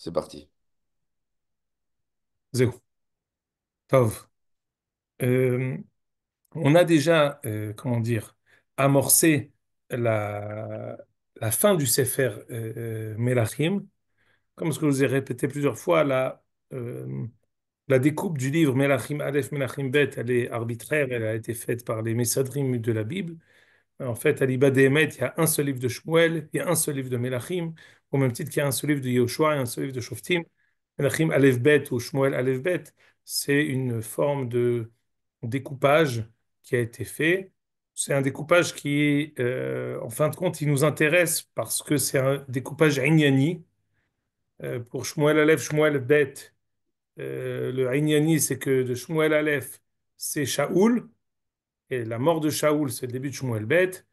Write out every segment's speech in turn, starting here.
C'est parti. Zéro. Tov. Euh, on a déjà, comment dire, amorcé la, la fin du Sefer Melachim. Comme ce que je vous ai répété plusieurs fois, la découpe du livre Melachim Aleph, Melachim Bet, elle est arbitraire, elle a été faite par les Messadrim de la Bible. En fait, à l'Ibad Emet, il y a un seul livre de Shmuel, il y a un seul livre de Melachim, au même titre qu'il y a un seul livre de Yehoshua et un seul livre de Shoftim. Melachim Aleph Bet ou Shmuel Aleph Bet, c'est une forme de découpage qui a été fait. C'est un découpage qui, en fin de compte, il nous intéresse parce que c'est un découpage ignani. Pour Shmuel Aleph, Shmuel Bet, le ignani, c'est que de Shmuel Aleph, c'est Shaoul, et la mort de Shaoul, c'est le début de Shmuel Bet.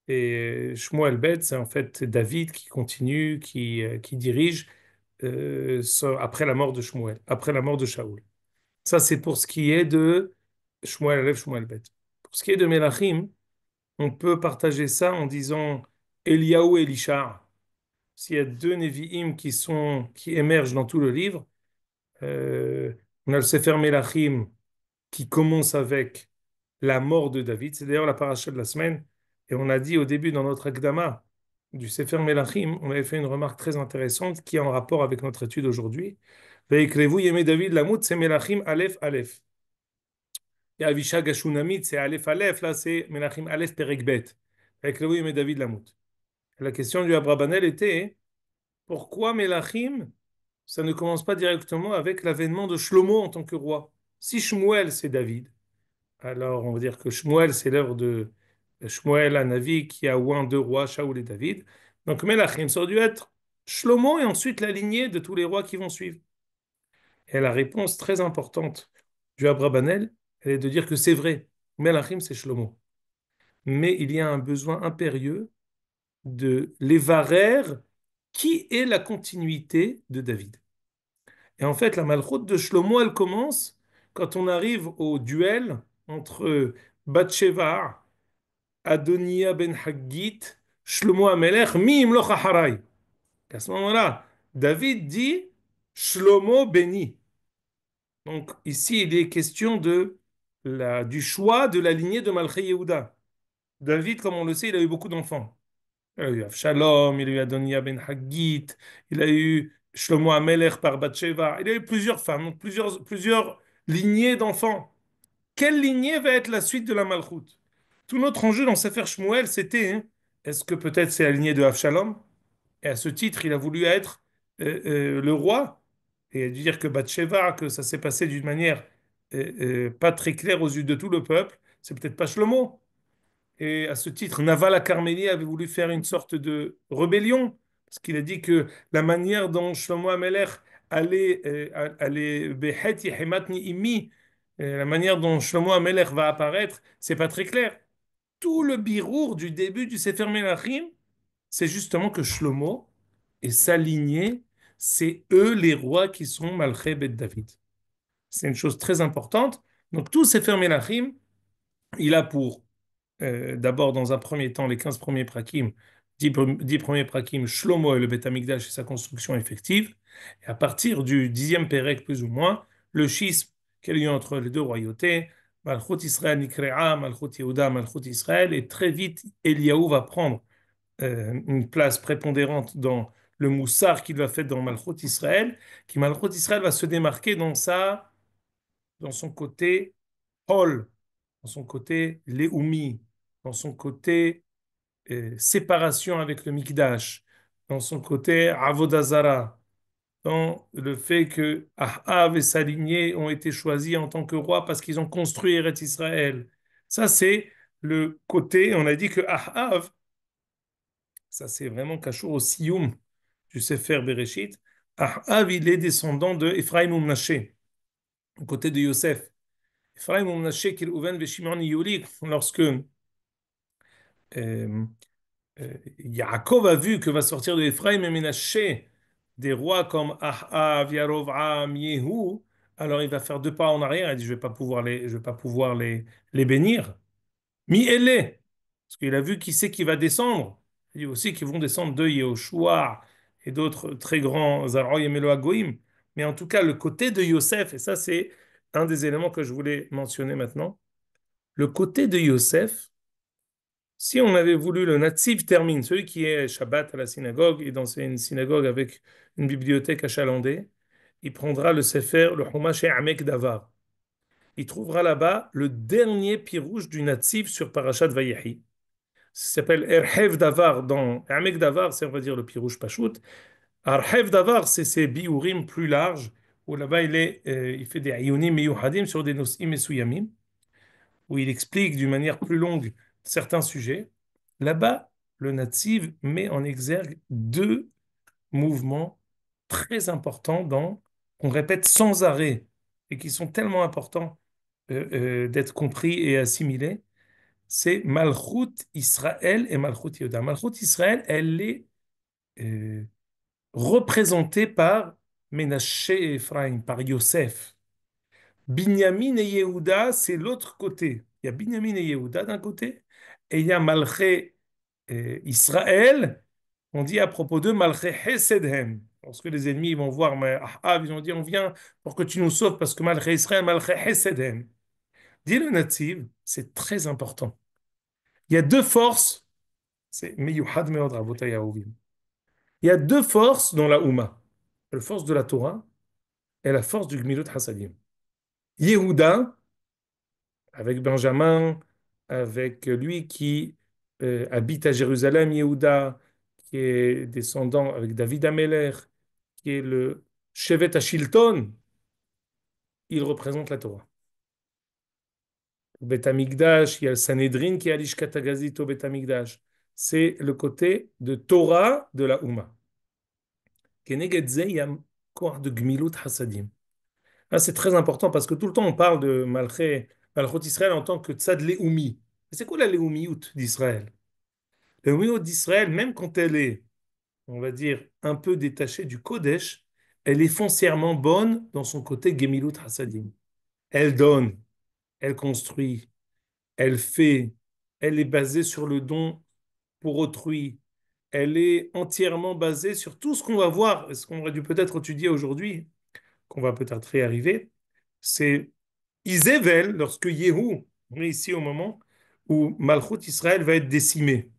Et Shmuel Bet, c'est en fait David qui continue, qui dirige après la mort de Shmuel, après la mort de Shaoul. Ça, c'est pour ce qui est de Shmuel Aleph, Shmuel Bet. Pour ce qui est de Melachim, on peut partager ça en disant Eliaou et Elishar. S'il y a deux Nevi'im qui émergent dans tout le livre, euh, on a le Sefer Melachim qui commence avec la mort de David. C'est d'ailleurs la paracha de la semaine. Et on a dit au début dans notre Akdama du Sefer Melachim, on avait fait une remarque très intéressante qui est en rapport avec notre étude aujourd'hui. Veikrevu Yemei David Lamut, c'est Melachim Aleph Aleph. Et Avishag Ashunamit, c'est Aleph Aleph, là c'est Melachim Aleph Perek Bet. Veikrevu Yemei David Lamut. La question du Abrabanel était pourquoi Melachim, ça ne commence pas directement avec l'avènement de Shlomo en tant que roi? Si Shmuel c'est David, alors, on va dire que Shmuel, c'est l'œuvre de Shmuel, Hanavi, qui a oint deux rois, Shaoul et David. Donc, Melachim, ça aurait dû être Shlomo et ensuite la lignée de tous les rois qui vont suivre. Et la réponse très importante du Abrabanel, elle est de dire que c'est vrai, Melachim, c'est Shlomo. Mais il y a un besoin impérieux de l'évarer qui est la continuité de David. Et en fait, la malchoute de Shlomo, elle commence quand on arrive au duel entre Bathsheba, Adonia ben Haggit, Shlomo Amelech, mi imloch aharai. À ce moment-là, David dit Shlomo béni. Donc ici, il est question du choix de la lignée de Malché Yehuda. David, comme on le sait, il a eu beaucoup d'enfants. Il a eu Avshalom, il a eu Adonia ben Haggit, il a eu Shlomo Amelech par Bathsheba. Il a eu plusieurs femmes, donc plusieurs lignées d'enfants. Quelle lignée va être la suite de la Malchoute? Tout notre enjeu dans Sefer Shmuel, c'était est-ce que peut-être c'est la lignée de Avshalom? Et à ce titre, il a voulu être le roi et dire que Bathsheba, que ça s'est passé d'une manière pas très claire aux yeux de tout le peuple, c'est peut-être pas Shlomo. Et à ce titre, Naval à Carmélie avait voulu faire une sorte de rébellion, parce qu'il a dit que la manière dont Shlomo Amelech allait Behet Yehematni Imi, la manière dont Shlomo Amelech va apparaître, c'est pas très clair. Tout le birour du début du Sefer Melachim, c'est justement que Shlomo et sa lignée, c'est eux les rois qui sont Malché Bet David. C'est une chose très importante. Donc tout Sefer Melachim, il a pour d'abord, dans un premier temps, les 15 premiers prakim, 10 premiers prakim, Shlomo et le Beth Amikdash et sa construction effective. Et à partir du 10e Pérec, plus ou moins, le schisme qu'il y a eu entre les deux royautés, Malchut Israël Nikrea, Malchut Yehuda, Malchut Israël, et très vite, Eliaou va prendre une place prépondérante dans le moussard qu'il va faire dans Malchut Israël, qui Malchut Israël va se démarquer dans son côté Hol, dans son côté Léoumi, dans son côté séparation avec le Mikdash, dans son côté Avodazara, dans le fait que Ahav et sa lignée ont été choisis en tant que roi parce qu'ils ont construit Eretz Israël. Ça, c'est le côté, on a dit que Ahav, ça c'est vraiment Kachur au Sioum du Sefer Bereshit, Ahav, il est descendant de Ephraim ou Mnaché, au côté de Yosef. Ephraim ou Mnaché, Kirouven, Shimon, Yuli, lorsque Yaakov a vu que va sortir de Ephraim et Ménaché des rois comme Ahav, Yarovam, Yehu, alors il va faire deux pas en arrière. Il dit, je vais pas pouvoir les bénir. Mi-élé, parce qu'il a vu qui c'est qui va descendre. Il dit aussi qu'ils vont descendre de Yehoshua et d'autres très grands Zaroï et Melo Goïm. Mais en tout cas, le côté de Yosef, et ça c'est un des éléments que je voulais mentionner maintenant, le côté de Yosef, si on avait voulu le Natziv termine, celui qui est Shabbat à la synagogue et dans une synagogue avec une bibliothèque achalandée, il prendra le Sefer, le Chumash et Amek Davar. Il trouvera là-bas le dernier pirouge du Natziv sur Parashat Vayehi. Ça s'appelle Erhev Davar dans Amek Davar, c'est on va dire le pirouge Pachout. Arhev Davar, c'est ces biurim plus larges où là-bas il fait des ayunim miyuhadim sur des nosim mesuyamim où il explique d'une manière plus longue certains sujets. Là-bas, le Nativ met en exergue deux mouvements très importants qu'on répète sans arrêt et qui sont tellement importants d'être compris et assimilés. C'est Malchut Israël et Malchut Yehuda. Malchut Israël, elle est euh, représentée par Ménaché et Ephraim, par Yosef. Binyamin et Yehuda, c'est l'autre côté. Il y a Binyamin et Yehuda d'un côté, et il y a Malché Israël. On dit à propos d'eux Malché Hesedhem. Lorsque les ennemis vont voir Ahab, ils ont dit on vient pour que tu nous sauves parce que Malché Israël, Malché Hesedhem. Dit le natif, c'est très important. Il y a deux forces, c'est Meyuhad Meod Rabotay Ahovim. Il y a deux forces dans la Houma, la force de la Torah et la force du Gmilut Hasadim. Yehuda, avec Benjamin, avec lui qui habite à Jérusalem, Yehuda, qui est descendant avec David Ameler, qui est le Shevet Hashilton, il représente la Torah. Au Beth Amikdash, il y a le Sanhedrin qui est à l'Ishkat Hagazit au Beth Amikdash. C'est le côté de Torah de la Houma. Keneged ze, il y a un corps de Gmilut Hasadim. Là, c'est très important parce que tout le temps on parle de Malchut Israël en tant que Tzad Leumi. C'est quoi la Leumiyut d'Israël? La Leumiyut d'Israël, même quand elle est, on va dire, un peu détachée du Kodesh, elle est foncièrement bonne dans son côté Gemilut Hasadim. Elle donne, elle construit, elle fait, elle est basée sur le don pour autrui. Elle est entièrement basée sur tout ce qu'on va voir, ce qu'on aurait dû peut-être étudier aujourd'hui, qu'on va peut-être y arriver, c'est Isével, lorsque Yehou, on est ici au moment où Malchut Israël va être décimé.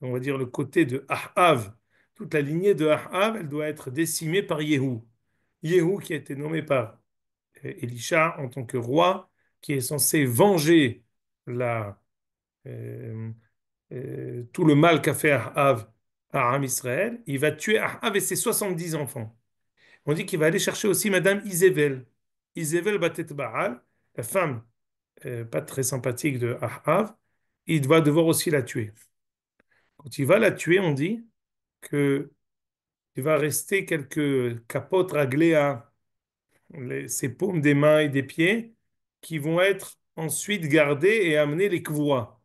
On va dire le côté de Ahav. Toute la lignée de Ahav, elle doit être décimée par Yehou. Yehou qui a été nommé par Elisha en tant que roi, qui est censé venger la, euh, tout le mal qu'a fait Ahav à Am Israël. Il va tuer Ahav et ses 70 enfants. On dit qu'il va aller chercher aussi Madame Isével. Isével Batet Baal, la femme pas très sympathique de Ahav, il va devoir aussi la tuer. Quand il va la tuer, on dit que il va rester quelques capotes raglées à ses paumes des mains et des pieds qui vont être ensuite gardées et amenées les kvoura.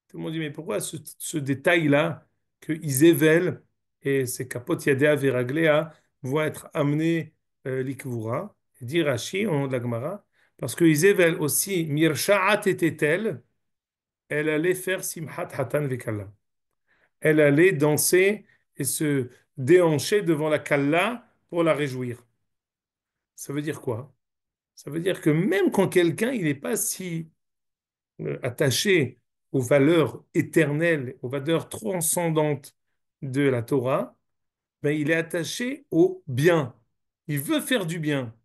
Tout le monde dit, mais pourquoi ce détail-là que Isével et ses capotes Yadéa Veragléa vont être amenés l'Ikvura? Dit Rashi, au nom de la Gemara, parce que Isével aussi, Mirsha'at était-elle, elle allait faire Simhat Hatan Vekalla. Elle allait danser et se déhancher devant la Kalla pour la réjouir. Ça veut dire quoi? Ça veut dire que même quand quelqu'un il n'est pas si attaché aux valeurs éternelles, aux valeurs transcendantes de la Torah, ben, il est attaché au bien. Il veut faire du bien.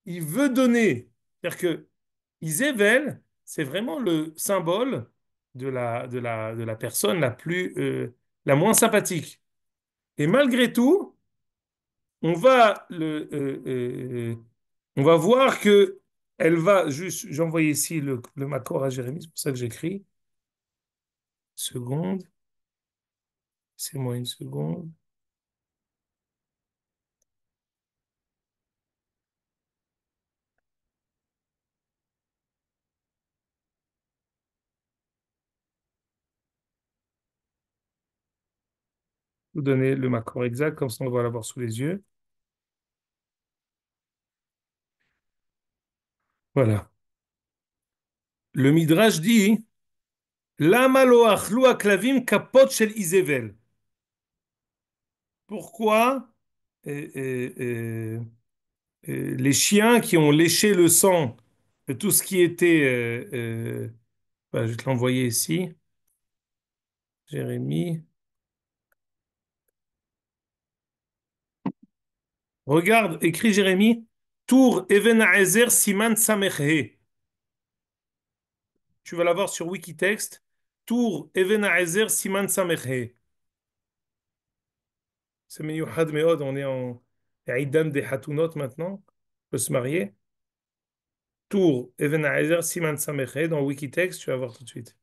Il veut donner. C'est-à-dire que Isével, c'est vraiment le symbole de la personne la moins sympathique. Et malgré tout, on va, on va voir que elle va juste, j'ai envoyé ici le Makor à Jérémie, c'est pour ça que j'écris. Seconde, c'est moi une seconde. Vous donner le Makor exact, comme ça on va l'avoir sous les yeux. Voilà. Le Midrash dit, Lama lo achlu aklavim kapot shel Isével. pourquoi euh, euh, euh, les chiens qui ont léché le sang de tout ce qui était, bah, je vais te l'envoyer ici, Jérémie. Regarde, écrit Jérémie, Tour Even Ezer Siman Samechhe. Tu vas l'avoir sur Wikitext. Tour Even Ezer Siman Samechhe. C'est Meyouhad Meod, on est en Aïdan des Hatunot maintenant. On peut se marier. Tour Even Ezer Siman Samechhe dans Wikitext, tu vas voir tout de suite.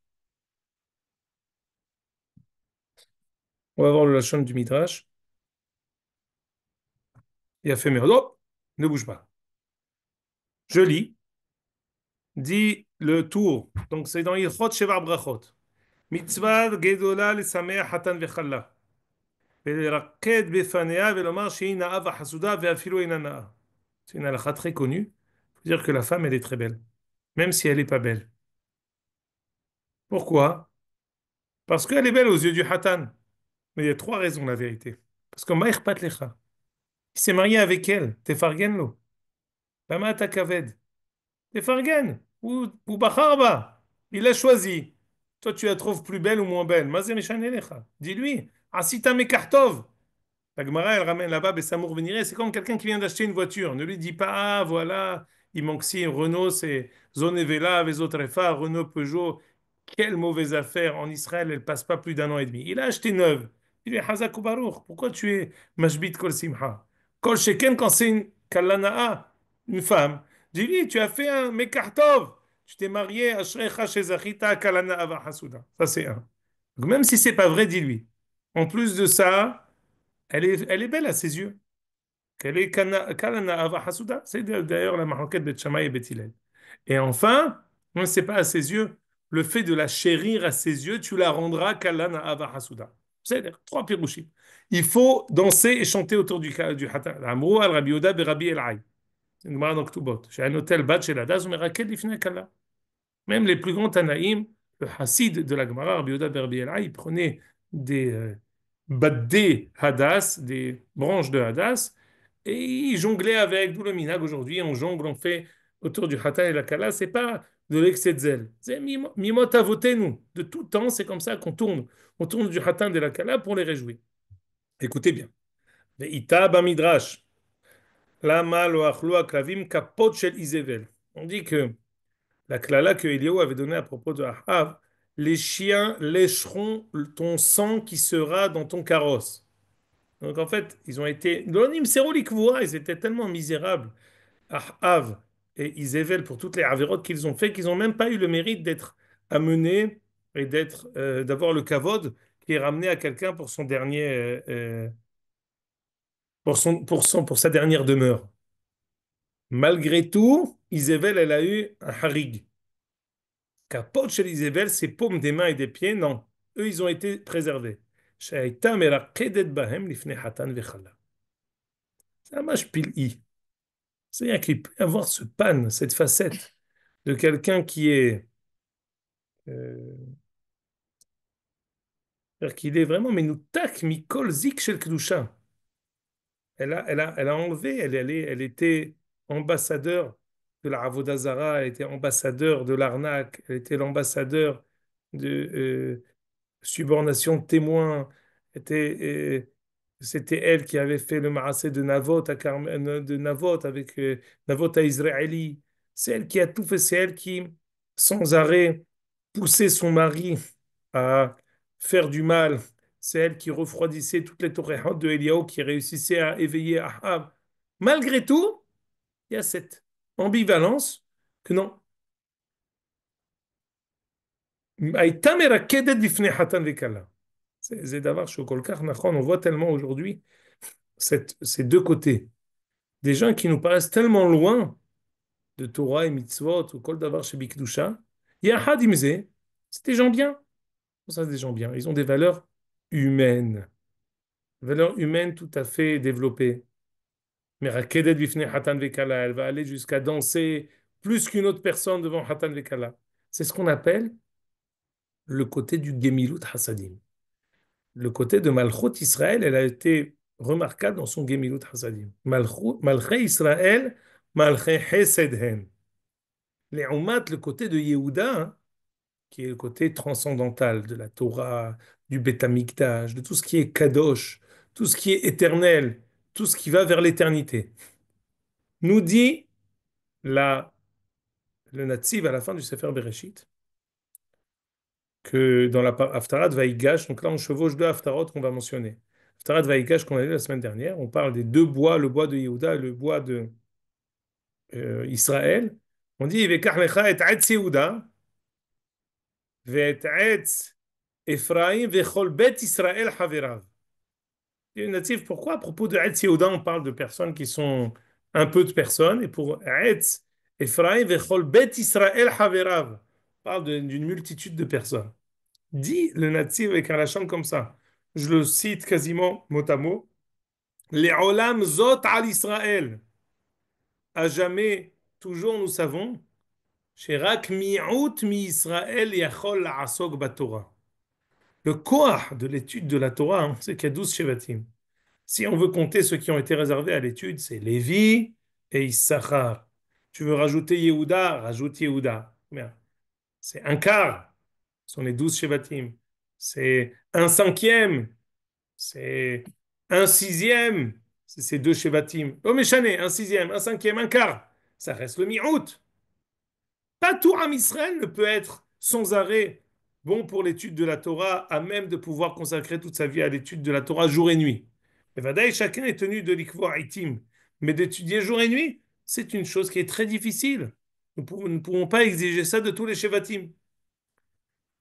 On va voir le Lachon du Midrash. Il a fait Meod. Oh, ne bouge pas. Je lis. Dit le tour. Donc c'est dans Ilchot Sheva Brachot. Mitzvah Gedola Lesameach Hatan Vechala. ולרקד בפניה ולומר שהיא נאה וחסודה ואפילו אינה נאה. C'est une halakha très connue. Il faut dire que la femme, elle est très belle, même si elle n'est pas belle. Pourquoi? Parce qu'elle est belle aux yeux du Hatan. Mais il y a trois raisons, la vérité. Parce que Maïr Patlecha, il s'est marié avec elle. Tefargen lo. Lama takaved. Tefargen. Ou Bacharba. Il l'a choisi. Toi, tu la trouves plus belle ou moins belle. Mazé Meshanelecha. Dis-lui. Asita Mekartov. La Gemara, elle ramène là-bas Bessamour Véniré, c'est comme quelqu'un qui vient d'acheter une voiture. Ne lui dis pas, ah voilà, il manque si, Renault, c'est Zone Vela, Vezotrefa, Renault, Peugeot. Quelle mauvaise affaire. En Israël, elle passe pas plus d'un an et demi. Il a acheté neuve. Il est Hazak ou Baruch. Pourquoi tu es Mashbit Kol Simha? Kol Sheken, quand c'est une Kalana'a, une femme. Dis-lui, tu as fait un Mekartov. Tu t'es marié à Shrecha Shezachita Kalana'a Vahasuda. Ça, c'est un. Donc, même si c'est pas vrai, dis-lui. En plus de ça, elle est belle à ses yeux. Qu'elle est Kalana Ava Hasuda. C'est d'ailleurs la maroquette de Shammai et Beth Hillel. Et enfin, on ne sait pas à ses yeux, le fait de la chérir à ses yeux, tu la rendras Kalana Ava Hasuda. C'est trois pirouchim. Il faut danser et chanter autour du Hatan. Amrou al Rabbi Yehuda be Rabbi Elai. C'est une Gemara dans Ktubot. Chez un hôtel bat chez la Daz, on meraked lifnei Kala. Même les plus grands Tanaïm, le Hassid de la Gemara, Rabbi Yehuda ben Rabbi Elai, il prenait des baddés Hadas, des branches de Hadas, et il jonglait avec, d'où le minag aujourd'hui, on jongle, on fait autour du Hatan et la Kala, c'est pas de l'excès de zèle. C'est mimot avotenu. De tout temps, c'est comme ça qu'on tourne. On tourne du Hatan et la Kala pour les réjouir. Écoutez bien. Ve'ita bamidrash, lama lo achlu aklavim kapot shel Izevel. On dit que la klala que Eliyahu avait donnée à propos de Ahav, les chiens lécheront ton sang qui sera dans ton carrosse. Donc en fait, ils ont été, l'onim sérolikvoa, ils étaient tellement misérables, Ahav et Izével, pour toutes les avérotes qu'ils ont fait, qu'ils n'ont même pas eu le mérite d'être amenés et d'avoir le kavod qui est ramené à quelqu'un pour son dernier, pour sa dernière demeure. Malgré tout, Izével, elle a eu un harig. Capote chez Isabelle, ses paumes des mains et des pieds, non. Eux, ils ont été préservés. שהייתה מרקדת בהם לפני חתן וכלה. C'est un mashpil'i. C'est-à-dire qu'il peut y avoir ce pan, cette facette de quelqu'un qui est, c'est-à-dire qu'il est vraiment menoutak mikol zik shel kedusha. Elle a enlevé, elle était ambassadeur de la Avodah Zarah, elle était ambassadeur de l'arnaque, elle était l'ambassadeur de, subornation de témoin. C'était elle qui avait fait le maassé de Navot de Navot avec Navot à Israéli. C'est elle qui a tout fait. C'est elle qui, sans arrêt, poussait son mari à faire du mal. C'est elle qui refroidissait toutes les toréhot de Eliaou qui réussissait à éveiller Ahab. Malgré tout, il y a cette ambivalence que non. הייתה מרקדת בפני חתן וכלה. C'est d'avoir chocolat, on voit tellement aujourd'hui ces deux côtés. Des gens qui nous paraissent tellement loin de Torah et mitzvot ou kol davar chez Bikdusha. Il y a Hadimze, c'est des gens bien. Ça, c'est des gens bien. Ils ont des valeurs humaines. Valeurs humaines tout à fait développées. Mais Rakedet Bifne Hatan Vekala, elle va aller jusqu'à danser plus qu'une autre personne devant Hatan Vekala. C'est ce qu'on appelle le côté du Gemilut Hasadim. Le côté de Malchut Israël, elle a été remarquable dans son Gemilut Hasadim. Malchei Israël, Malchei Chesed Hen. Les Umat, le côté de Yehuda, hein, qui est le côté transcendantal de la Torah, du Beth Amikdash, de tout ce qui est Kadosh, tout ce qui est éternel, tout ce qui va vers l'éternité. Nous dit la, le Netziv à la fin du Sefer Bereshit que dans la Haftarat Vaïgash, donc là on chevauche deux Haftarot qu'on va mentionner. Haftarat Vaïgash qu'on a lu la semaine dernière, on parle des deux bois, le bois de Yehuda et le bois de Israël. On dit Vekach lecha et Etz Yehuda ve'et Etz Ephraim ve'chol bet Israël haverav. Et natif, pourquoi à propos de Etz Yehuda on parle de personnes qui sont un peu de personnes et pour Etz Ephraim ve'chol bet Israël haverav on parle d'une multitude de personnes. Dit le natif avec un lachon comme ça. Je le cite quasiment mot à mot. Les olam zot al Israël. À jamais, toujours nous savons, Sherak mi'out mi Israël yachol la'asok baTorah. Le koach de l'étude de la Torah, hein, c'est qu'il y a 12 Shevatim. Si on veut compter ceux qui ont été réservés à l'étude, c'est Lévi et Issachar. Tu veux rajouter Yehuda, rajoute Yehuda. Bien. C'est un quart, ce sont les 12 Shevatim. C'est un cinquième, c'est un sixième, c'est ces deux Shevatim. Oh, méchané, un sixième, un cinquième, un quart. Ça reste le mi-août. Pas tout Am Israël ne peut être sans arrêt bon pour l'étude de la Torah, à même de pouvoir consacrer toute sa vie à l'étude de la Torah jour et nuit. Et Vadaï, chacun est tenu de l'ikvoir itim. Mais d'étudier jour et nuit, c'est une chose qui est très difficile. Nous ne pouvons pas exiger ça de tous les Shevatim.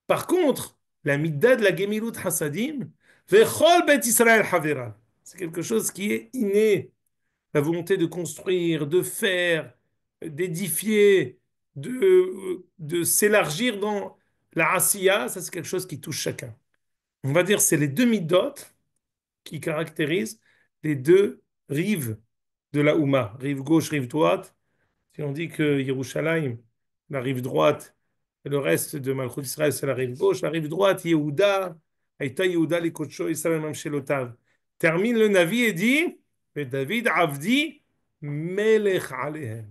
Par contre, la midda de la Gemilut Hasadim, Vechol Bet Israël Havera, c'est quelque chose qui est inné. La volonté de construire, de faire, d'édifier, de s'élargir dans la asiya, ça c'est quelque chose qui touche chacun. On va dire c'est les deux midot qui caractérisent les deux rives de la Houma, rive gauche, rive droite. Si on dit que Yerushalayim, la rive droite, et le reste de Malchut Israël, c'est la rive droite, Yehuda, Aïta Yehuda, les Kocho, Israël, Mamshelotav. Termine le Navi et dit, mais David Avdi, Melech Alehem.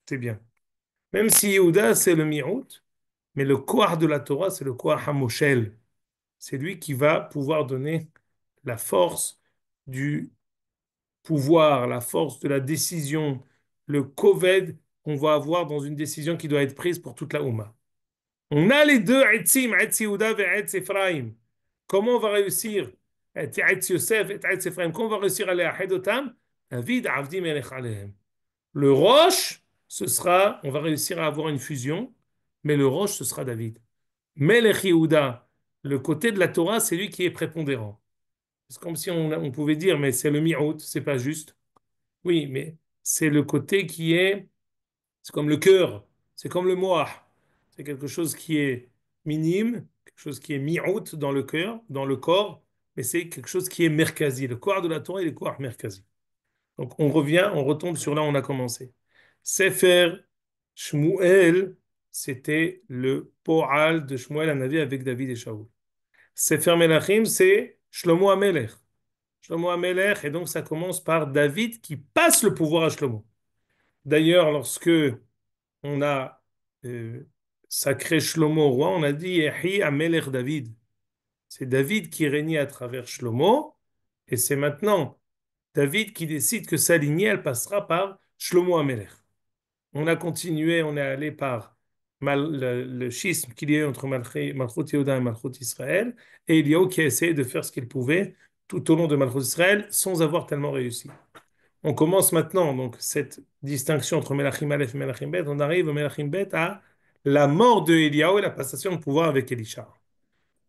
C'est bien. Même si Yehuda, c'est le Mi'out, mais le Koach de la Torah, c'est le Koach HaMoshel. C'est lui qui va pouvoir donner la force du pouvoir, la force de la décision, le koved qu'on va avoir dans une décision qui doit être prise pour toute la Oumma. On a les deux Etzim, Etz Yehuda et Etz Ephraim. Comment on va réussir Etz Yosef et Etz Ephraim, comment on va réussir à les Ahedotam David Avdi Melech Alehem. Le Roche, ce sera, on va réussir à avoir une fusion, mais le Roche, ce sera David. Melech Yehuda, le côté de la Torah, c'est lui qui est prépondérant. C'est comme si on pouvait dire, mais c'est le mi'out, c'est pas juste. Oui, mais c'est le côté qui est, c'est comme le cœur, c'est comme le moah. C'est quelque chose qui est minime, quelque chose qui est mi'out dans le cœur, dans le corps, mais c'est quelque chose qui est merkazi. Le corps de la Torah, il est le corps merkazi. Donc on revient, on retombe sur là où on a commencé. Sefer Shmuel, c'était le Poal de Shmuel Hanavi avec David et Shaoul. Sefer Melachim, c'est Shlomo HaMelech. Shlomo HaMelech, et donc ça commence par David qui passe le pouvoir à Shlomo. D'ailleurs, lorsque on a sacré Shlomo au roi, on a dit Yehi HaMelech David. C'est David qui régnait à travers Shlomo, et c'est maintenant David qui décide que sa lignée, elle passera par Shlomo HaMelech. On a continué, on est allé par le schisme qu'il y a eu entre Malchut Yehuda et Malchut Israël, et Eliyahu qui a essayé de faire ce qu'il pouvait tout au long de Malchut Israël sans avoir tellement réussi. On commence maintenant donc cette distinction entre Melachim Aleph et Melachim Bet. On arrive au Melachim Bet à la mort de Eliyahu et la passation de pouvoir avec Elisha.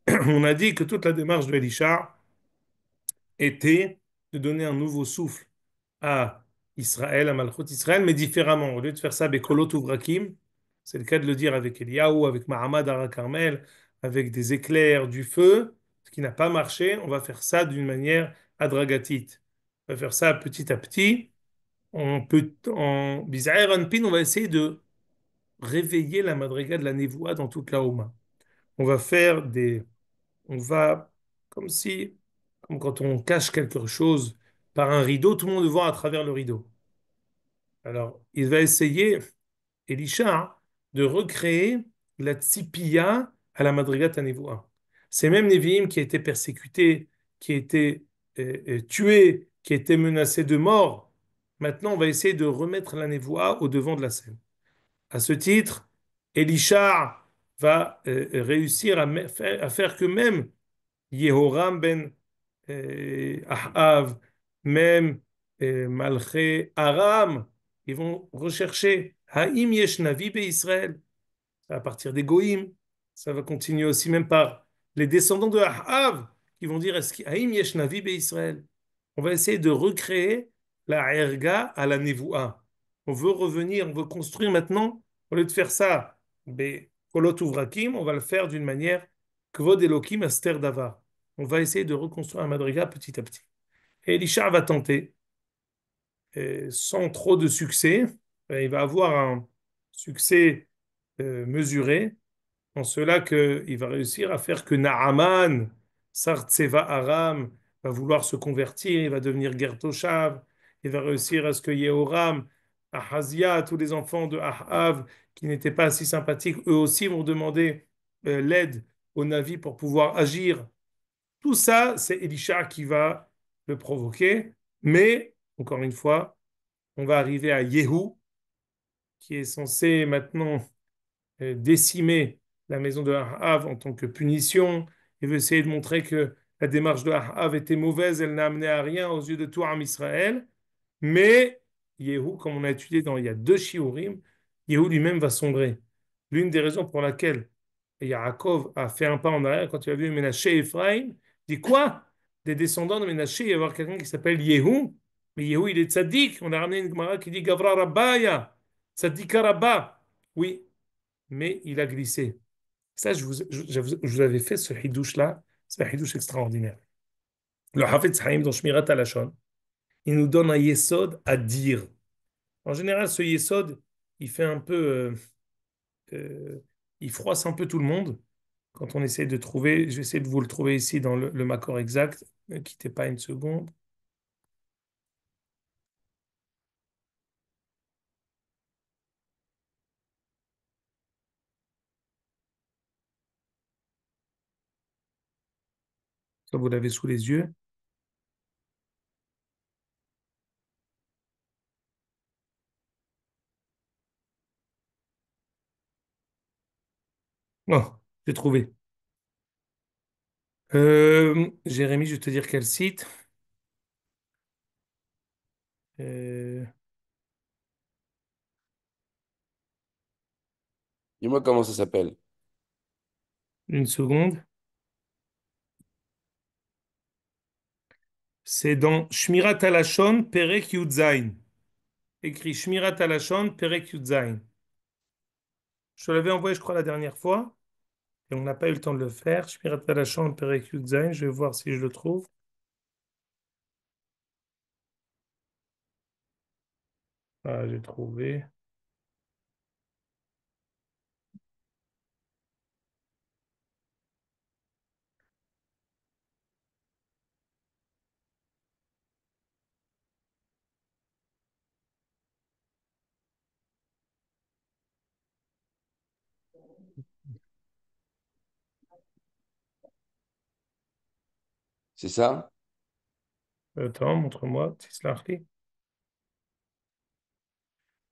On a dit que toute la démarche de Elisha était de donner un nouveau souffle à Israël, à Malchut Israël, mais différemment. Au lieu de faire ça avec Kolot Uvrakim, c'est le cas de le dire avec Eliyahu, avec Mahamad Ara Carmel, avec des éclairs, du feu, ce qui n'a pas marché, on va faire ça d'une manière adragatite. On va faire ça petit à petit. On peut, en Bizaïr Anpin, on va essayer de réveiller la madriga de la névoie dans toute la Houma. On va faire des, on va, comme si, comme quand on cache quelque chose par un rideau, tout le monde le voit à travers le rideau. Alors, il va essayer, Elisha, hein, de recréer la tzipia à la Madrigat Hanevoa. C'est même Nevi'im qui a été persécuté, qui a été tué, qui a été menacé de mort. Maintenant, on va essayer de remettre la Nevoa au devant de la scène. À ce titre, Elisha va réussir à faire que même Yehoram ben Ahav, même Malché Aram, ils vont rechercher Haïm Yesh Navi Israël à partir des Goïm. Ça va continuer aussi même par les descendants de Ahav qui vont dire est-ce qu'il Haïm Yesh Navi Israël. On va essayer de recréer la erga à la Nevoa. On veut revenir, on veut construire maintenant, au lieu de faire ça, Kolot Uvrakim, on va le faire d'une manière Kvod Elokim Aster Davar. On va essayer de reconstruire un madriga petit à petit. Et Elisha va tenter, sans trop de succès. Il va avoir un succès mesuré, en cela qu'il va réussir à faire que Naaman, Sartseva Aram, va vouloir se convertir, il va devenir Gertoshav, il va réussir à ce que Yehoram, Ahazia, tous les enfants de Ahav, qui n'étaient pas si sympathiques, eux aussi vont demander l'aide au Navi pour pouvoir agir. Tout ça, c'est Elisha qui va le provoquer. Mais, encore une fois, on va arriver à Yehou, qui est censé maintenant décimer la maison de Ahav en tant que punition. Il veut essayer de montrer que la démarche de Ahav était mauvaise, elle n'a amené à rien aux yeux de tout Am Israël. Mais Yehou, comme on a étudié il y a deux shiurim, Yehou lui-même va sombrer. L'une des raisons pour laquelle Yaakov a fait un pas en arrière quand il a vu Ménaché et Ephraim, dit quoi? Des descendants de Ménaché, il va y avoir quelqu'un qui s'appelle Yehou. Mais Yehou, il est tzaddik. On a ramené une Gemara qui dit Gavra Rabbaya, tzaddika Rabba. Oui, mais il a glissé. Ça, je vous avais fait ce hidouche-là. C'est un hidouche extraordinaire. Le Hafetz Haïm dans Shmirat HaLashon, il nous donne un yesod à dire. En général, ce yesod, il fait un peu, euh, il froisse un peu tout le monde. Quand on essaie de trouver, je vais essayer de vous le trouver ici dans le Makor exact. Ne quittez pas une seconde. Ça, vous l'avez sous les yeux. Oh, j'ai trouvé. Jérémy, je vais te dire quel site. Euh, Dis-moi comment ça s'appelle. une seconde. C'est dans Shmirat Alashon, Perek Yudzain. Écrit Shmirat Alashon, Perek Yudzain. Je te l'avais envoyé, je crois, la dernière fois, et on n'a pas eu le temps de le faire. Shmirat Alashon, Perek Yudzain. Je vais voir si je le trouve. Ah, j'ai trouvé. C'est ça? Attends, montre-moi. Tislachli.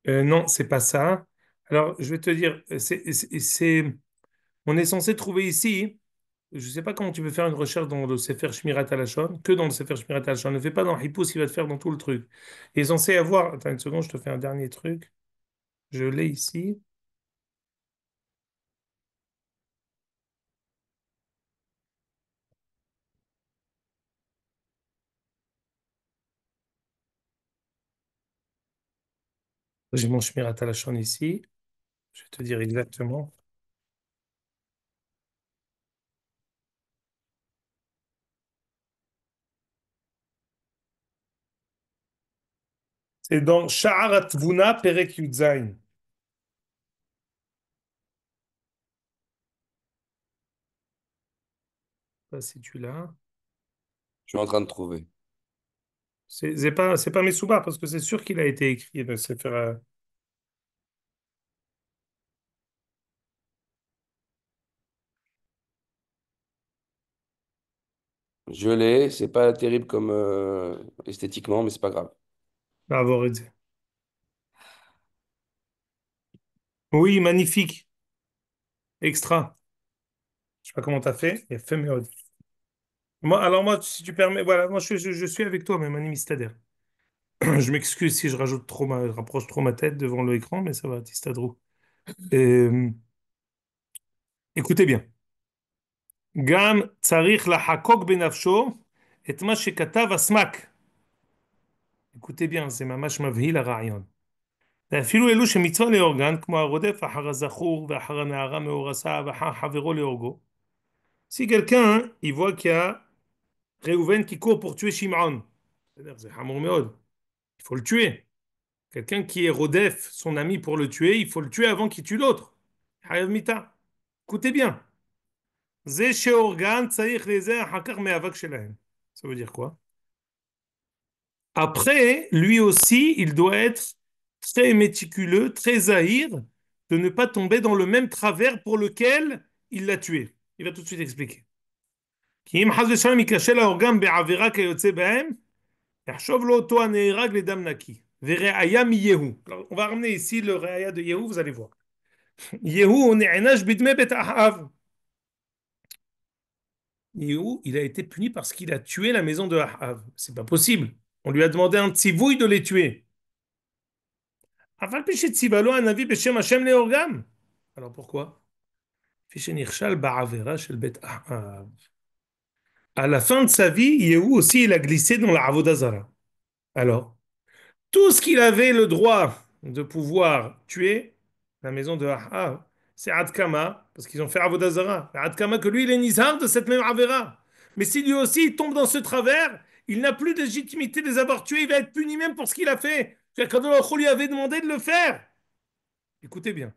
Non, c'est pas ça. Alors, je vais te dire, on est censé trouver ici. Je ne sais pas comment tu peux faire une recherche dans le Sefer Shmirat Halashon, que dans le Sefer Shmirat Halashon. Ne fais pas dans Hippos, il va te faire dans tout le truc. Il est censé avoir. Attends une seconde, je te fais un dernier truc. Je l'ai ici. J'ai mon Shmirat Halashon ici. Je vais te dire exactement. C'est dans Sha'arat Vuna Perek Yudzain. Je sais pas si tu l'as. Je suis en train de trouver. C'est pas Mesouba, parce que c'est sûr qu'il a été écrit le Sefer. Je l'ai, c'est pas terrible comme esthétiquement, mais c'est pas grave. Avoré. Oui, magnifique. Extra. Je sais pas comment t'as fait. Il a fait mieux. Alors moi, si tu permets, voilà, moi je suis avec toi, même Mistadère. Je m'excuse si je rajoute trop je rapproche trop ma tête devant l'écran, mais ça va, Tistadrou. Euh, Écoutez bien. Gam tsarich lahakok benafsho et ma shekatav asmak. Écoutez bien, c'est mamash mavhil הרעיון. ואפילו אלו שמצווה להורגן, כמו הרודף אחר הזכור ואחר הנערה מאורסה ואחר חברו להורגו. Si quelqu'un, il voit qu'il y a Réhouven qui court pour tuer Shimon, c'est-à-dire c'est Hamour Meod, il faut le tuer. Quelqu'un qui est Rodef, son ami pour le tuer, il faut le tuer avant qu'il tue l'autre. Hayav Mita. Écoutez bien. Zé sheorgan tsaïch lezeh hakar me'avak shelahem. Ça veut dire quoi? Après, lui aussi, il doit être très méticuleux, très zahir, de ne pas tomber dans le même travers pour lequel il l'a tué. Il va tout de suite expliquer. כי אם חס ושלום ייכשל האורגן בעבירה כיוצא בהם, יחשוב לו אותו הנהרג לדם נקי. וראיה מיהו. Alors, on va ramener ici le ראיה de Yehu, vous allez voir. Yehu נענש בדמי בית אחאב. Yehu, il a été puni parce qu'il a tué la maison de Ahav. C'est pas possible. On lui a demandé un tzivouille de les tuer. אף על פי שציווה לו הנביא בשם השם להורגם. Alors pourquoi? כפי שנכשל בעבירה של בית אחאב. À la fin de sa vie, Yehu aussi, il a glissé dans la Avodah Zarah. Alors, tout ce qu'il avait le droit de pouvoir tuer, la maison de Ahav, c'est Adkama, parce qu'ils ont fait Avodah Zarah. Adkama que lui, il est nizar de cette même Avera. Mais si lui aussi il tombe dans ce travers, il n'a plus de légitimité de les avoir tués, il va être puni même pour ce qu'il a fait. Quand on lui avait demandé de le faire. Écoutez bien.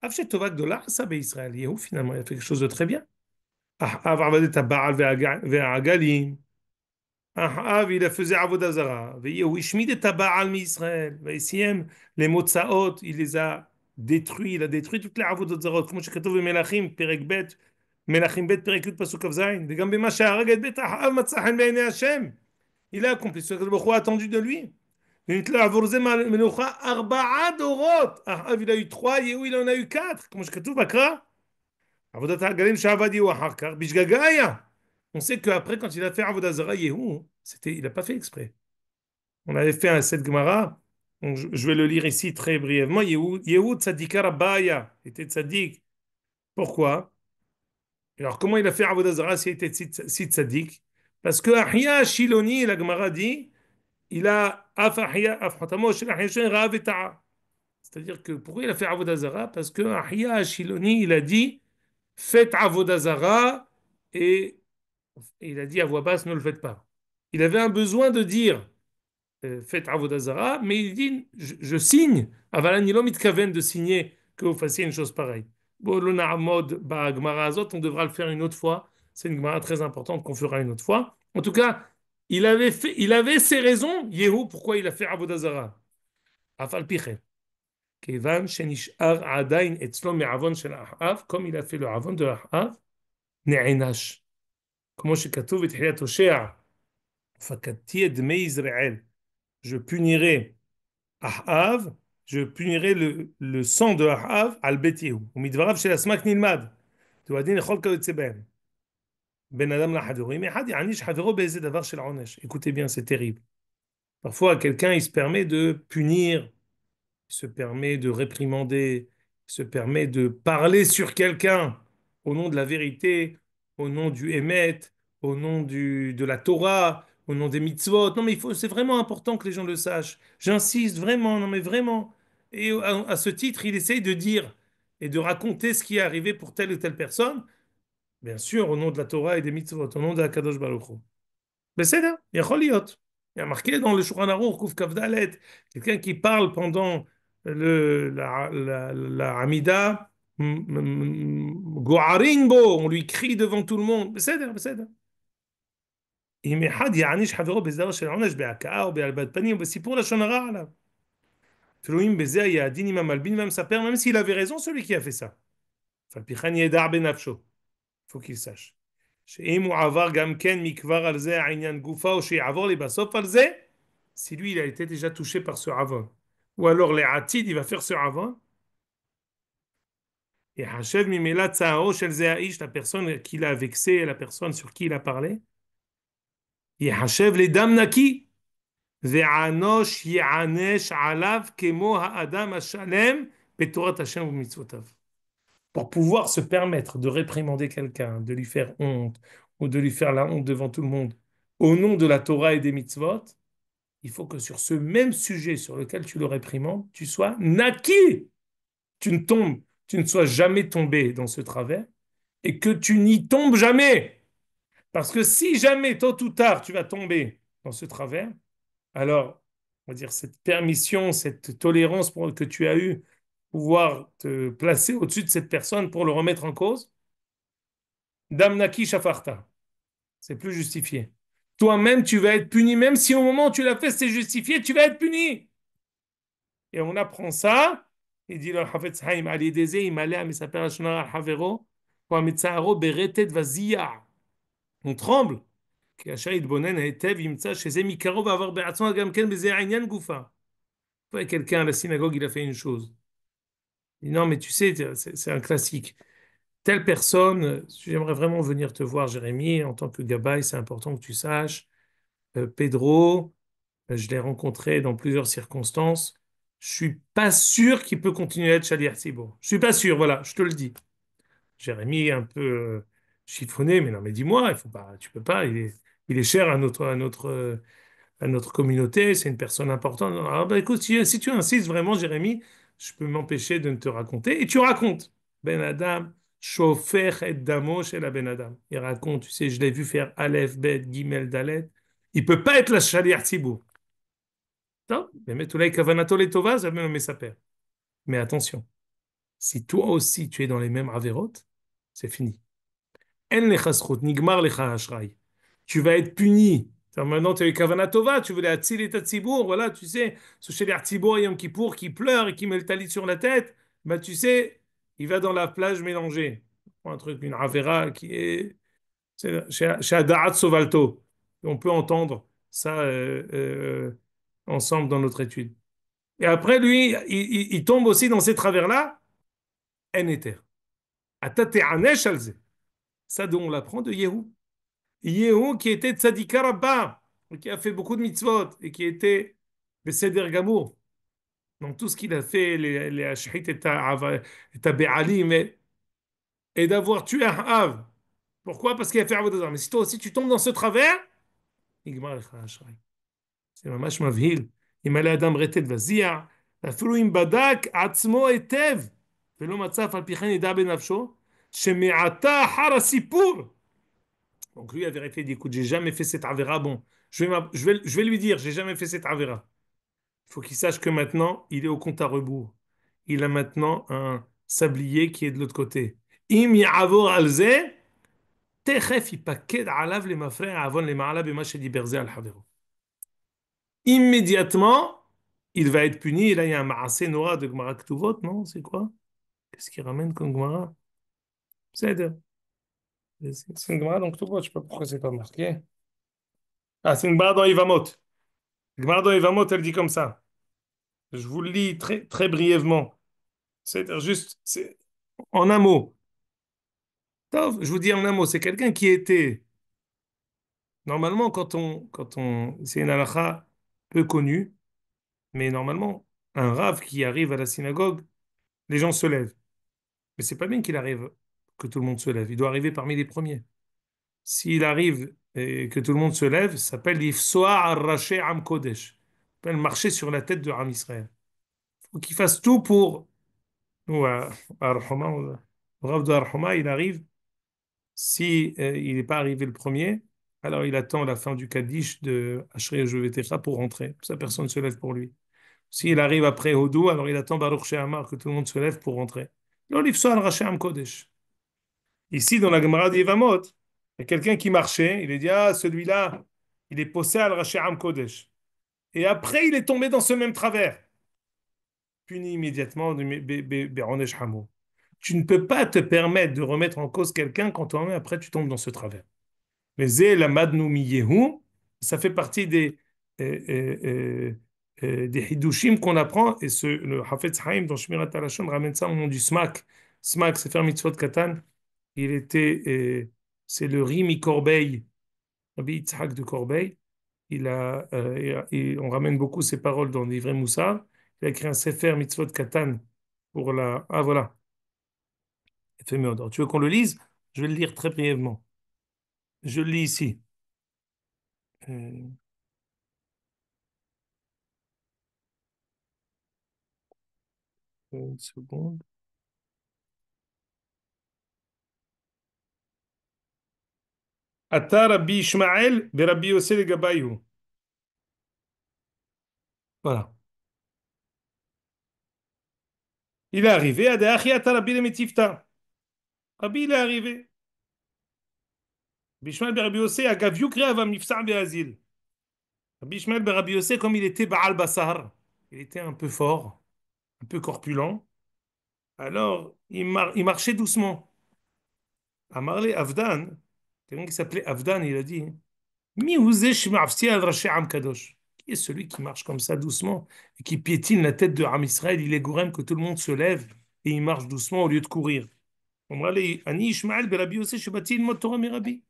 Afshet Tovak de là, ça Israël. Yehu, finalement, il a fait quelque chose de très bien. Ahav Avadet Baal ve'agalim. Ahav, il faisait Avodah Zarah. Yehu Ishmid et Baal mi-Israël. Vaïsiem, les Motsaot, il les a détruits. Il a détruit toutes les Avodah Zarot. Comme שכתוב במלכים, פרק ב', מלכים ב', פרק י', פסוק כ"ז. וגם במה שהרג את בית אחאב מצא חן בעיני השם. Il a accompli ce que le Baruch Hu a attendu de lui. לעבור זה מלוכה 4 דורות. אחאב, il a eu 3, Yehu, il en a eu 4. כמו שכתוב בקרא. עבודת העגלים שעבד יהוא אחר כך, בשגגה היה. On sait qu'après, quand il a fait Avodah Zarah, Yehu, il n'a pas fait exprès. On avait fait un set Gemara, donc je vais le lire ici très brièvement. Yehu Tzadika Rabbaya était tzaddik. Pourquoi? Alors, comment il a fait Avodah Zarah s'il était si tzaddik? Parce que Ahia Shiloni, la Gemara dit, il a Af Ahia, Af Hatamo Shel Ahia Shen Ra'a Veta'a. C'est-à-dire que pourquoi il a fait Avodah Zarah? Parce que Ahia Shiloni, il a dit, faites Avodah Zarah et il a dit à voix basse, ne le faites pas. Il avait un besoin de dire, faites Avodah Zarah, mais il dit, je signe. Avalan il mitkaven de signer que vous fassiez une chose pareille. Bon, le Na'amod Gemara Azot, on devra le faire une autre fois. C'est une Gemara très importante qu'on fera une autre fois. En tout cas, il avait ses raisons, Yehu, pourquoi il a fait Avodah Zarah. Afal Pichen. Kevan shenishar adain etzlo me'avon shel Ahav, comme il a fait le avon de Ahav, ne'enash. Comment שכתוב בתחילת הושע, פקדתי את דמי Israël. Je punirai Ahav, je punirai le sang de Ahav al Bet Yehu. ומדבריו של הסמ"ק נלמד, תועדין לכל כיוצא בהם. בין אדם לחברו, אם אחד יעניש חברו באיזה דבר של עונש. Écoutez bien, c'est terrible. Parfois, quelqu'un, il se permet de punir, il se permet de réprimander, il se permet de parler sur quelqu'un au nom de la vérité, au nom du Hémet, au nom de la Torah, au nom des mitzvot. Non, mais c'est vraiment important que les gens le sachent. J'insiste vraiment, non, mais vraiment. Et à ce titre, il essaye de dire et de raconter ce qui est arrivé pour telle ou telle personne, bien sûr, au nom de la Torah et des mitzvot, au nom de la Kadosh Baruch Hu. בסדר, יכול להיות. Il y a marqué dans le Shulchan Aruch, Kuf Kaf Dalet, quelqu'un qui parle pendant la Hamida, Goarin bo, on lui crie devant tout le monde. בסדר, בסדר. אם אחד יעניש חברו בסדרה של עונש בהכאה או בהלבנת פנים או בסיפור לשון הרע עליו. אפילו אם בזה היה הדין עם המלבין והמספר, même s'il avait raison, celui qui a fait ça. אף על פי כן ידע בנפשו, faut qu'il sache. שאם הוא עבר גם כן מכבר על זה העניין גופה, או שיעבור לי בסוף על זה, si lui il a été déjà touché par ce עוון, ou alors לעתיד il va faire ce עוון, יחשב ממילא צערו של זה האיש, la personne qui l'a vexé, la personne sur qui il a parlé, יחשב לדם נקי, וענוש יענש עליו כמו האדם השלם בתורת השם ובמצוותיו. Pour pouvoir se permettre de réprimander quelqu'un, de lui faire honte, ou de lui faire la honte devant tout le monde, au nom de la Torah et des mitzvot, il faut que sur ce même sujet sur lequel tu le réprimandes, tu sois naquis, tu ne sois jamais tombé dans ce travers, et que tu n'y tombes jamais. Parce que si jamais, tôt ou tard, tu vas tomber dans ce travers, alors, on va dire, cette permission, cette tolérance que tu as eue, pouvoir te placer au-dessus de cette personne pour le remettre en cause, Damnaki Shafarta, c'est plus justifié. Toi-même, tu vas être puni, même si au moment où tu l'as fait, c'est justifié, tu vas être puni. Et on apprend ça, il dit le Hafetz Haïm, Ali Deze, il allait à Misaper Hashnar al-Havero, pour Amitzaharo Beretet Vazia. On tremble. כאשר יתבונן היטב ימצא שזה מקרוב עבר בעצמו גם כן בזה העניין גופה. Quelqu'un à la synagogue, il a fait une chose. Il dit, non, mais tu sais, c'est un classique. Telle personne, j'aimerais vraiment venir te voir, Jérémy, en tant que gabaye, c'est important que tu saches. Pedro, je l'ai rencontré dans plusieurs circonstances. Je suis pas sûr qu'il peut continuer à être Shaliach Tzibor. Je suis pas sûr, voilà, je te le dis. Jérémy, un peu chiffonné, mais non, mais dis-moi, il faut pas, tu peux pas, il est cher à notre communauté, c'est une personne importante. Alors, bah, écoute, si tu insistes vraiment, Jérémy, je peux m'empêcher de ne te raconter. Et tu racontes. Ben Adam, Shofer et Damo chez la Ben Adam. Il raconte, tu sais, je l'ai vu faire Aleph, Bet, Gimel, Dalet. Il peut pas être la Shaliach Tzibour. Non, mais Toulay Kavanato les Tova, ça me met sa paire. Mais attention, si toi aussi tu es dans les mêmes avérotes, c'est fini. En lecha zchut, nigmar lecha hashrai. Tu vas être puni. Maintenant, tu as eu Kavana Tova, tu voulais attirer ta tzibour, voilà, tu sais, ce chez les tzibour Yom Kippour qui pleure et qui met le talit sur la tête, bah tu sais, il va dans la plage mélangée. Un truc, une avera qui est chez Adaat Sovalto. On peut entendre ça ensemble dans notre étude. Et après, lui, il tombe aussi dans ces travers-là, en éther. Atate anesh alze. Ça, dont on l'apprend de Yehou. Yehou qui était tzadika rabba, qui a fait beaucoup de mitzvot et qui était Beseder Gamour. Donc tout ce qu'il a fait, les Ashrit et ta Béali, mais et d'avoir tué un Hav. Pourquoi? Parce qu'il a fait Avodah. Mais si toi aussi tu tombes dans ce travers, Igmar lecha Ashray. C'est mamash mavhil. אם עלי אדם רטט וזיע, אפילו אם בדק עצמו היטב, ולא מצא אף על פי כן ידע בנפשו, שמעתה אחר הסיפור. Donc lui a vérifié, il dit, écoute, j'ai jamais fait cette avéra, bon, je vais lui dire, j'ai jamais fait cette avéra. Il faut qu'il sache que maintenant, il est au compte à rebours. Il a maintenant un sablier qui est de l'autre côté. Im ya'avor al zeh, techef yipaked alav le mafrei avon le ma'ala bema shediber zeh al havero. Immédiatement, il va être puni. Et là, il y a un Maaseh Nora de Gemara Ktuvot, non? C'est quoi? Qu'est-ce qu'il ramène comme Gemara? C'est une Gemara dans Ktuvot, je ne sais pas pourquoi c'est pas marqué. Ah, c'est une Gemara dans Yevamot. Gemara dans Yevamot, elle dit comme ça. Je vous le lis très, très brièvement. C'est juste, c'est en un mot. Tov, je vous dis en un mot, c'est quelqu'un qui était, normalement, c'est une halakha peu connue, mais normalement, un rave qui arrive à la synagogue, les gens se lèvent. Mais c'est pas bien qu'il arrive que tout le monde se lève. Il doit arriver parmi les premiers. S'il arrive et que tout le monde se lève, ça s'appelle l'ifsoa arraché am kodesh. Ça s'appelle marcher sur la tête de Ram Israël. Il faut qu'il fasse tout pour. Ou à Arhoma, le Rav de Arhoma, il arrive. Si il n'est pas arrivé le premier, alors il attend la fin du Kaddish de Ashrei Yovetecha pour rentrer. Ça, personne ne se lève pour lui. S'il arrive après Hodou, alors il attend Baruch She'amar que tout le monde se lève pour rentrer. Là, l'ifsoa arraché am kodesh. Ici, dans la Gemara d'Yevamot, il y a quelqu'un qui marchait, il a dit, ah, celui-là, Il est possé al Am Kodesh. Et après, il est tombé dans ce même travers. Puni immédiatement de Be'onesh Hamour. Tu ne peux pas te permettre de remettre en cause quelqu'un quand toi-même, après, tu tombes dans ce travers. Mais Zé la Madnu Miyehu, ça fait partie des Hidushim qu'on apprend. Et le Hafetz Haïm dans Shmirat HaLashon ramène ça au nom du Smak. Smak, c'est faire mitzvot katan. Il était, c'est le Rimi Corbeil, Rabbi Yitzhak de Corbeil. On ramène beaucoup ses paroles dans l'Ivrei Moussar. Il a écrit un Sefer Mitzvot Katan pour la. Ah voilà, tu veux qu'on le lise? Je vais le lire très brièvement. Je le lis ici. Euh, une seconde. Ata Rabbi Ishmael de Rabbi Yossé de Gabayou. Voilà. Il est arrivé à Deachi Ata Rabbi le Metifta. Rabbi, il est arrivé. Rabbi Ishmael de Rabbi Yossé a Gaviou Kreav Mifsa Beazil. Rabbi Ishmael de Rabbi Yossé, comme il était Baal Bassar, il était un peu fort, un peu corpulent. Alors, il marchait doucement. Amarle Avdan, quelqu'un qui s'appelait Avdan, il a dit, Mi ouzesh ma'afsi al rashi am kadosh. Qui est celui qui marche comme ça doucement et qui piétine la tête de Am Israël? Il est gourem que tout le monde se lève et il marche doucement au lieu de courir. Amarle Ani Ishmael be Rabbi Yossé shebati ilmod Torah mi Rabbi.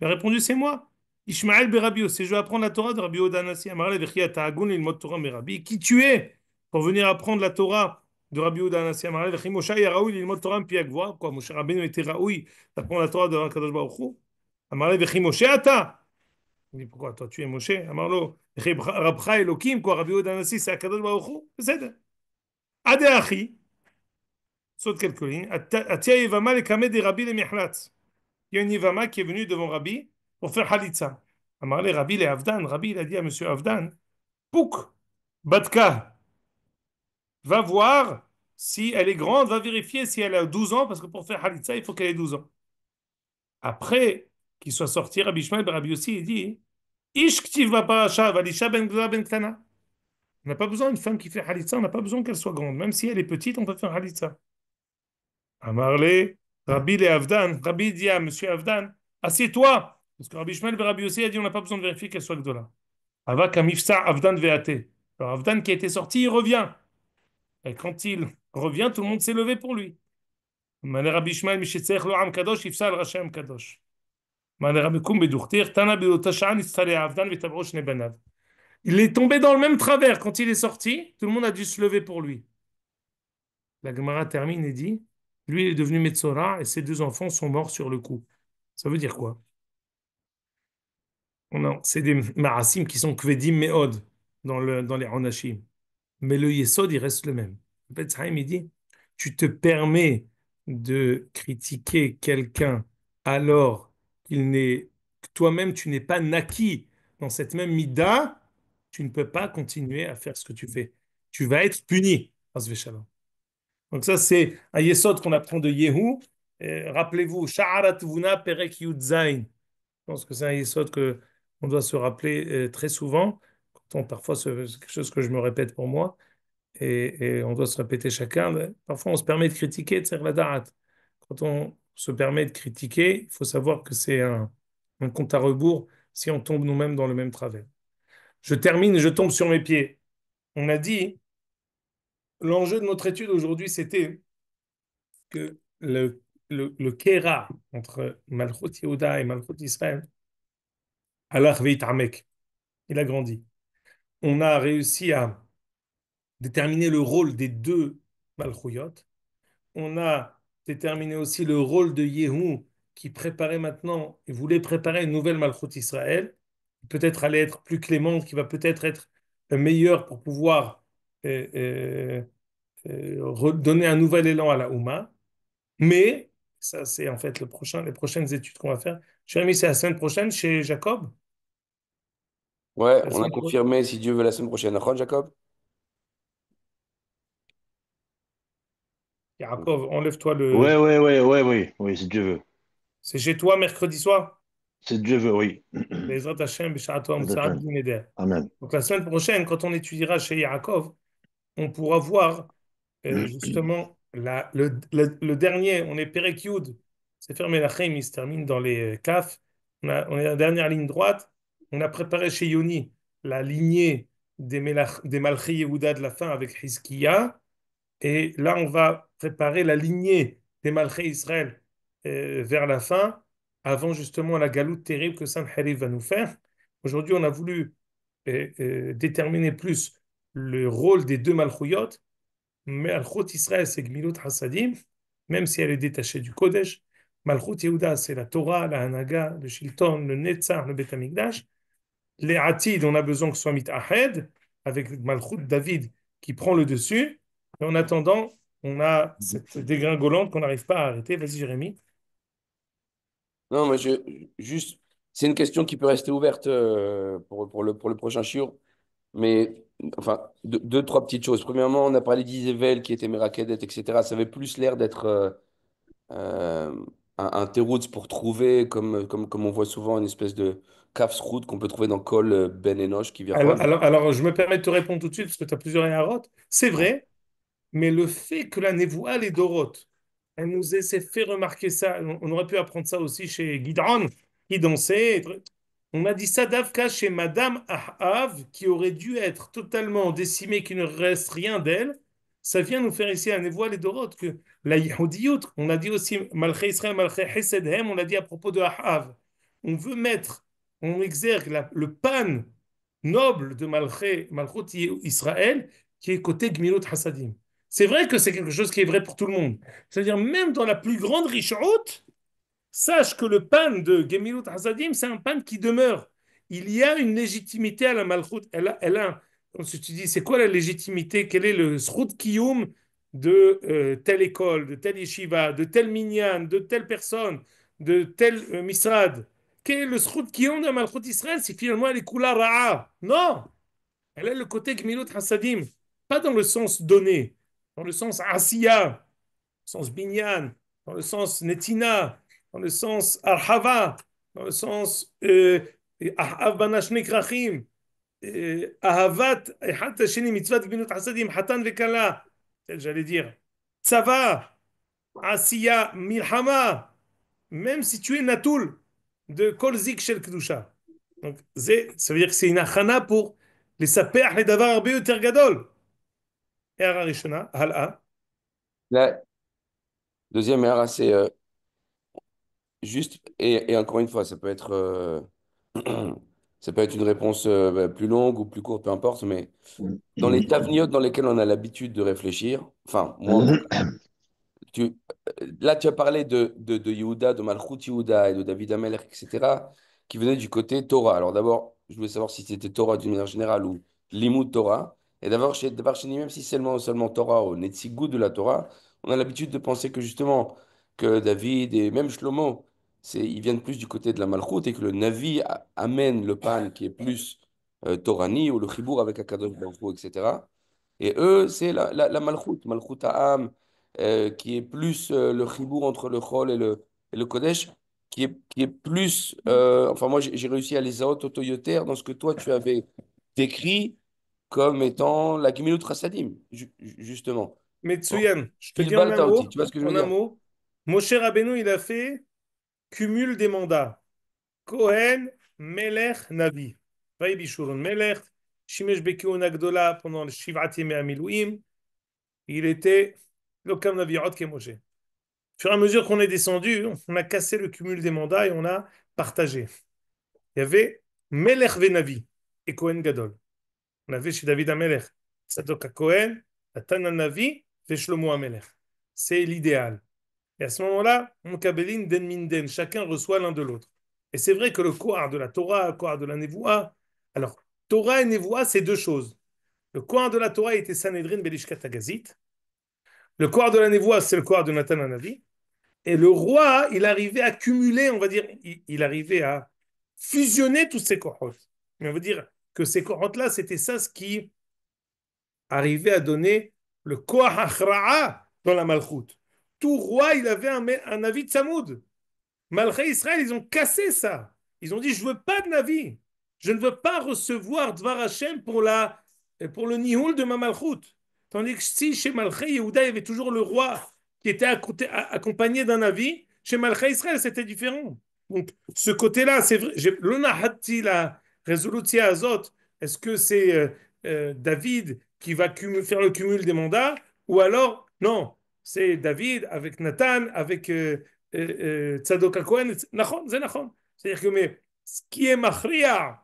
Il a répondu, c'est moi. Ishmael be Rabbi Yossé, je vais apprendre la Torah de Rabbi Yehuda Hanassi. Amarle vechi ata agun ilmod Torah mi Rabbi. Qui tu es pour venir apprendre la Torah de Rabbi Yehuda Hanassi? Amarle vechi Moshe ya raoui ilmod Torah mi pi Agvoa. Quoi, Moshe Rabbeinu était raoui d'apprendre la Torah de Hakadosh Baruch Hu. Amarle vechi Moshe ata. Il dit, pourquoi toi tu es Moshe? Amarlo, Rabcha Elokim, quoi, Rabbi Yehuda Hanassi, c'est Hakadosh Baruch Hu. C'est Ade Achi, saute quelques lignes. Atia Yevama le Kamed de Rabbi le Mihlatz. Il y a une Yevama qui est venue devant Rabbi pour faire Halitza. Amarle Rabbi le Avdan. Rabbi, il a dit à monsieur Avdan, Pouk, Batka, va voir si elle est grande, va vérifier si elle a 12 ans, parce que pour faire Halitza, il faut qu'elle ait 12 ans. Après qu'il soit sorti, Rabbi Ishmael, ben Rabbi aussi, il dit, Ish ktiv ba parasha, valisha ben gdola ben ktana. On n'a pas besoin d'une femme qui fait Halitza, on n'a pas besoin qu'elle soit grande. Même si elle est petite, on peut faire Halitza. Amarle, Rabbi le Avdan, Rabbi dit à monsieur Avdan, assieds-toi. Parce que Rabbi Ishmael et Rabbi aussi a dit, on n'a pas besoin de vérifier qu'elle soit gdola. Ava kamifsa Avdan veate. Alors Avdan qui a été sorti, il revient. Et quand il revient, tout le monde s'est levé pour lui. Mane Rabbi Ishmael mishetzech lo am kadosh, ifsa al Rashem kadosh. Mane Rabbi Kum bedurtir, tana bedotashan, istare Avdan vetabro shne banav. Il est tombé dans le même travers. Quand il est sorti, tout le monde a dû se lever pour lui. La Gemara termine et dit, lui, il est devenu Metzora et ses deux enfants sont morts sur le coup. Ça veut dire quoi? Non, c'est des marasim qui sont kvedim meod dans les Honashim. Mais le yesod, il reste le même. En fait, Haïm, il dit, tu te permets de critiquer quelqu'un alors qu'il n'est, que toi-même, tu n'es pas naquis dans cette même mida, tu ne peux pas continuer à faire ce que tu fais. Tu vas être puni. Hasvé shalom. Donc ça, c'est un yesod qu'on apprend de Yehu. Rappelez-vous, Sha'arat Vuna Perek Yud Zayin. Je pense que c'est un yesod que on doit se rappeler très souvent. Parfois, c'est quelque chose que je me répète pour moi et on doit se répéter chacun. Parfois, on se permet de critiquer, tser la da'at. Quand on se permet de critiquer, il faut savoir que c'est un compte à rebours si on tombe nous-mêmes dans le même travers. Je termine et je tombe sur mes pieds. On a dit, l'enjeu de notre étude aujourd'hui, c'était que le Kéra entre Malchut Yehuda et Malchut Israël, Allah Amek, il a grandi. On a réussi à déterminer le rôle des deux Malchuyot. On a déterminé aussi le rôle de Yehou qui préparait maintenant et voulait préparer une nouvelle Malchut Israël, peut-être allait être plus clémente, qui va peut-être être meilleure pour pouvoir redonner un nouvel élan à la Houma. Mais, ça c'est en fait les prochaines études qu'on va faire. Jérémy, c'est la semaine prochaine chez Jacob. Ouais, La on a semaine pro- confirmé, si Dieu veut, la semaine prochaine. Aaron, Jacob? Jacob, enlève-toi Ouais, le. ouais, ouais, ouais, ouais, oui, si Dieu veut. C'est chez toi mercredi soir? Si Dieu veut, oui. Bezrat Hashem, B'Sha'at Ha'amutza'at Amen. B'li Neder. Amen. Donc la semaine prochaine, quand on étudiera chez Yaakov, on pourra voir justement le dernier, on est Perek Yud, c'est fermé la il se termine dans les Kaf. On est la dernière ligne droite. On a préparé chez Yoni la lignée des Malchi Yehuda de la fin avec Hizkiya. Et là, on va préparer la lignée des Malchi Israël vers la fin, avant justement la galoute terrible que Sanherib va nous faire. Aujourd'hui, on a voulu déterminer plus le rôle des deux Malchouyot. Malchut Israël, c'est Gmilut Hasadim, même si elle est détachée du Kodesh. Malchut Yehuda, c'est la Torah, la Hanaga, le Shilton, le Netzach, le Bet HaMikdash. Les Atid, on a besoin que ce soit Mitahed, avec Malchut David qui prend le dessus. Et en attendant, on a cette dégringolante qu'on n'arrive pas à arrêter. Vas-y, Jérémy. Non, mais juste, c'est une question qui peut rester ouverte pour le prochain shiur. Mais enfin, trois petites choses. Premièrement, on a parlé d'Israël qui était Merakedet, etc. Ça avait plus l'air d'être euh, un teroutz pour trouver, comme on voit souvent, une espèce de kafsrout qu'on peut trouver dans Kol Ben Enoch, qui Alors, je me permets de te répondre tout de suite parce que tu as plusieurs yarotes. C'est Ouais. vrai, mais le fait que la névoie, les Doroth, elle nous ait fait remarquer ça, on aurait pu apprendre ça aussi chez Gidron, qui dansait. On a dit ça d'Avka chez Madame Ahav, qui aurait dû être totalement décimée, qu'il ne reste rien d'elle. Ça vient nous faire ici la névoie, les Doroth, que la Yehudiyut, on a dit aussi Malché Israël, Malché Hesedhem, on a dit à propos de Ahav. On veut mettre, on exergue le pan noble de Malchut Israël, qui est côté Gmilut Hasadim. C'est vrai que c'est quelque chose qui est vrai pour tout le monde. C'est-à-dire, même dans la plus grande richoute, sache que le pan de Gemilut Hasadim, c'est un pan qui demeure. Il y a une légitimité à la Malchut. Si tu dis, c'est quoi la légitimité? Quel est le Srut Kiyum de telle école, de telle yeshiva, de tel minyan, de telle personne, de tel misrad? Quel est le Srut Kiyum de la Malchut Israël si finalement elle est Kula Ra'a? Non! Elle a le côté Gemilut Hasadim. Pas dans le sens donné, dans le sens Asiya, sens binyan, dans le sens netina, dans le sens arhava, dans le sens ahav banashne krachim, ahavat echat hasheni mitzvat gminut hasadim, hatan vekala, j'allais dire, tsava, asiya, milhama, même si tu es natoul de kol zik shel kedusha. Donc, ça veut dire que c'est une achana pour les saper les davar arbe yoter gadol. הערה ראשונה, הלאה. La deuxième erreur, c'est juste, et encore une fois, ça peut être, ça peut être une réponse plus longue ou plus courte, peu importe, mais dans les tavniotes dans lesquelles on a l'habitude de réfléchir, enfin, moi en tout cas, tu, là, tu as parlé de Yehuda, de Malchut Yehuda et de David Amelech, etc., qui venaient du côté Torah. Alors d'abord, je voulais savoir si c'était Torah d'une manière générale ou Limud Torah. Et d'abord, chez nous, même si c'est seulement Torah ou Netzigout de la Torah, on a l'habitude de penser que justement, que David et même Shlomo, ils viennent plus du côté de la Malchut et que le Navi amène le pan qui est plus Torani ou le Chibour avec Akadosh Baruch Hu, etc. Et eux, c'est la Malchut Ha'am qui est plus le chibour entre le Chol et le Kodesh, qui est plus. Enfin, moi, j'ai réussi à les auto-yoter dans ce que toi, tu avais décrit comme étant la Gemilut Chassadim, justement. Bon. Metsuyan, je te dis Bilbal Taoti, tu vois ce que je veux en un dire? mot, Moshe Rabbeinu, il a fait cumul des mandats. Kohen, Melech, Navi. Vaï Bishurun Melech, Shimesh Bekiuna Gdola pendant le Shivat Yemei Amilouim, il était l'Okam Naviot qui est Moshe. Au fur et à mesure qu'on est descendu, on a cassé le cumul des mandats et on a partagé. Il y avait Melech Venavi et Kohen Gadol. On avait chez David Amelech, Tzadok Kohen, Natan Navi et Shlomo Amelech. C'est l'idéal. Et à ce moment-là, on kabelin den min den, chacun reçoit l'un de l'autre. Et c'est vrai que le Kohar de la Torah, le Kohar de la Nevoa, alors Torah et Nevoa, c'est deux choses. Le Kohar de la Torah était Sanhedrin Belishkat Agazit. Le Kohar de la Nevoa, c'est le Kohar de Nathan Hanavi. Et le roi, il arrivait à cumuler, on va dire, il arrivait à fusionner tous ces Kohot. Mais on veut dire que ces Kohot-là, c'était ça ce qui arrivait à donner le Kohar Achra'a dans la Malchut. Tout roi, il avait un avis de Samoud. Malgré Israël, ils ont cassé ça. Ils ont dit, je ne veux pas de Navi. Je ne veux pas recevoir Dvar Hashem pour le Nihoul de ma Malchut. Tandis que si chez Malchai Yehuda, il y avait toujours le roi qui était accompagné d'un Navi, chez Malchai Israël, c'était différent. Donc, ce côté-là, c'est vrai. L'onahati, la résolution azot, est-ce que c'est David qui va faire le cumul des mandats, ou alors, non, c'est David avec Nathan, avec Tzadok HaKohen, nachon, c'est nachon. C'est-à-dire que mais, ce qui est machria,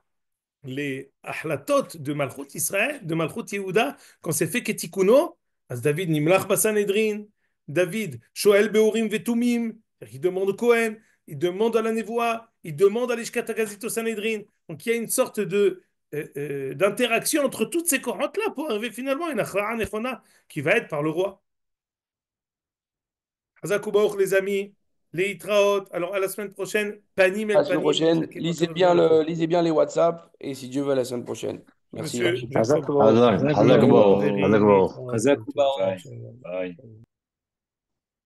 les ahlatot de Malchut Israël, de Malchut Yehuda, quand c'est fait Ketikuno, as David Nimlach Basanedrin, David Shoel Beorim Vetumim, il demande au Kohen, il demande à la Nevoa, il demande à l'Ishkat Agazit au Sanhedrin. Donc il y a une sorte d'interaction entre toutes ces cohortes-là pour arriver finalement à une Achra'a Nechona qui va être par le roi. Hazakoubaouk, les amis, les Itraot. Alors à la semaine prochaine, Panim À El la semaine Panim, prochaine. Yitzhak Akadosh Baruch Hu. Lisez bien les WhatsApp et si Dieu veut, à la semaine prochaine. Merci. Monsieur Jacob. حذر حذر Shalom, بو Khairim, حذر بو Yitraot, Kol Tov, Bye. Shalom. Bye.